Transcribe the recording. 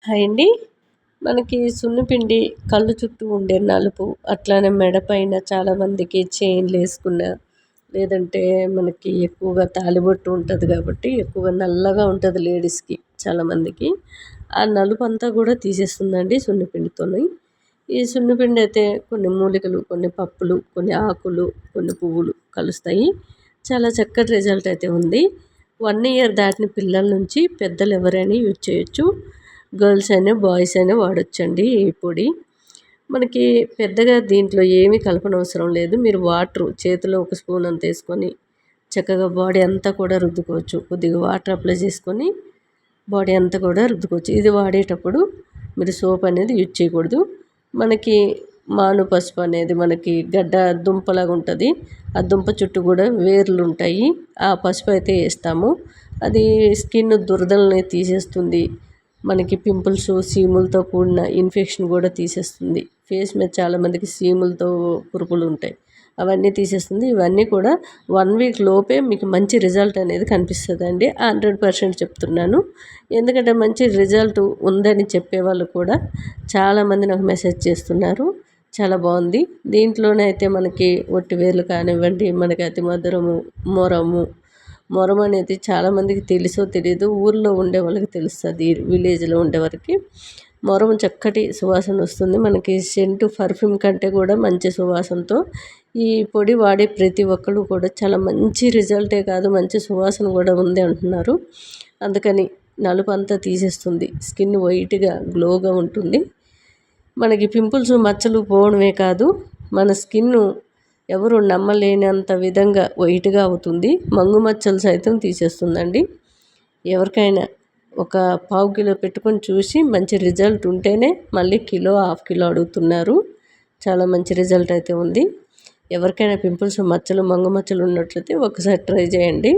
Hi అండి. మనకి సున్నిపిండి కళ్ళు చుట్టూ ఉండే నలుపు, అట్లానే మెడ పైన చాలామందికి చైన్‌లేసుకున్న, లేదంటే మనకి ఎక్కువగా తాళిబొట్టు ఉంటది కాబట్టి ఎక్కువగా నల్లగా ఉంటది లేడీస్‌కి చాలామందికి. ఆ నలుపంతా కూడా తీసేస్తుందండి సున్నిపిండితోని. ఈ సున్నిపిండి అయితే కొన్ని మూలికలు, కొన్ని పప్పులు, కొన్ని ఆకులు, కొన్ని పువ్వులు కలుస్తాయి. చాలా చక్కటి రిజల్ట్ అయితే ఉంది. 1 ఇయర్ దాటిన పిల్లల నుంచి పెద్దలు ఎవరైనా యూజ్ చేయొచ్చు. గర్ల్స్ అయినా, బాయ్స్ అయినా వాడొచ్చండి ఈ పొడి. మనకి పెద్దగా దీంట్లో ఏమీ కలపనవసరం లేదు. మీరు వాటరు చేతిలో ఒక స్పూన్ అంత ఏసుకొని చక్కగా బాడీ అంతా కూడా రుద్దుకోవచ్చు. కొద్దిగా వాటర్ అప్లై చేసుకొని బాడీ అంతా కూడా రుద్దుకోవచ్చు. ఇది వాడేటప్పుడు మీరు సోప్ అనేది యూజ్ చేయకూడదు. మనకి మాను పసుపు అనేది మనకి గడ్డ దుంపలాగా ఉంటుంది. ఆ దుంప చుట్టూ కూడా వేర్లు ఉంటాయి. ఆ పసుపు అయితే వేస్తాము. అది స్కిన్ దురదల్ని తీసేస్తుంది. మనకి పింపుల్స్, సీములతో కూడిన ఇన్ఫెక్షన్ కూడా తీసేస్తుంది. ఫేస్ మీద చాలామందికి సీములతో కురుపులు ఉంటాయి. అవన్నీ తీసేస్తుంది. ఇవన్నీ కూడా 1 వీక్ లోపే మీకు మంచి రిజల్ట్ అనేది కనిపిస్తుందండి. 100% చెప్తున్నాను. ఎందుకంటే మంచి రిజల్ట్ ఉందని చెప్పేవాళ్ళు కూడా చాలామంది నాకు మెసేజ్ చేస్తున్నారు. చాలా బాగుంది. దీంట్లోనైతే మనకి ఒట్టివేర్లు కానివ్వండి, మనకి అతి మధురము, మొరము, మొరం అనేది చాలామందికి తెలుసో తెలీదో, ఊర్లో ఉండే వాళ్ళకి తెలుస్తుంది. విలేజ్లో ఉండేవారికి మొరం చక్కటి సువాసన వస్తుంది. మనకి సెంటు పర్ఫ్యూమ్ కంటే కూడా మంచి సువాసనతో ఈ పొడి వాడే ప్రతి ఒక్కరు కూడా చాలా మంచి రిజల్టే కాదు, మంచి సువాసన కూడా ఉంది అంటున్నారు. అందుకని నలుపు అంతా తీసేస్తుంది. స్కిన్ వైట్గా గ్లోగా ఉంటుంది. మనకి పింపుల్స్, మచ్చలు పోవడమే కాదు, మన స్కిన్ ఎవరు నమ్మలేనంత విధంగా వైట్గా అవుతుంది. మంగు మచ్చలు సైతం తీసేస్తుందండి. ఎవరికైనా ఒక పావు కిలో పెట్టుకొని చూసి మంచి రిజల్ట్ ఉంటేనే మళ్ళీ కిలో, హాఫ్ కిలో అడుగుతున్నారు. చాలా మంచి రిజల్ట్ అయితే ఉంది. ఎవరికైనా పింపుల్స్, మచ్చలు, మంగు మచ్చలు ఉన్నట్లయితే ఒకసారి ట్రై చేయండి.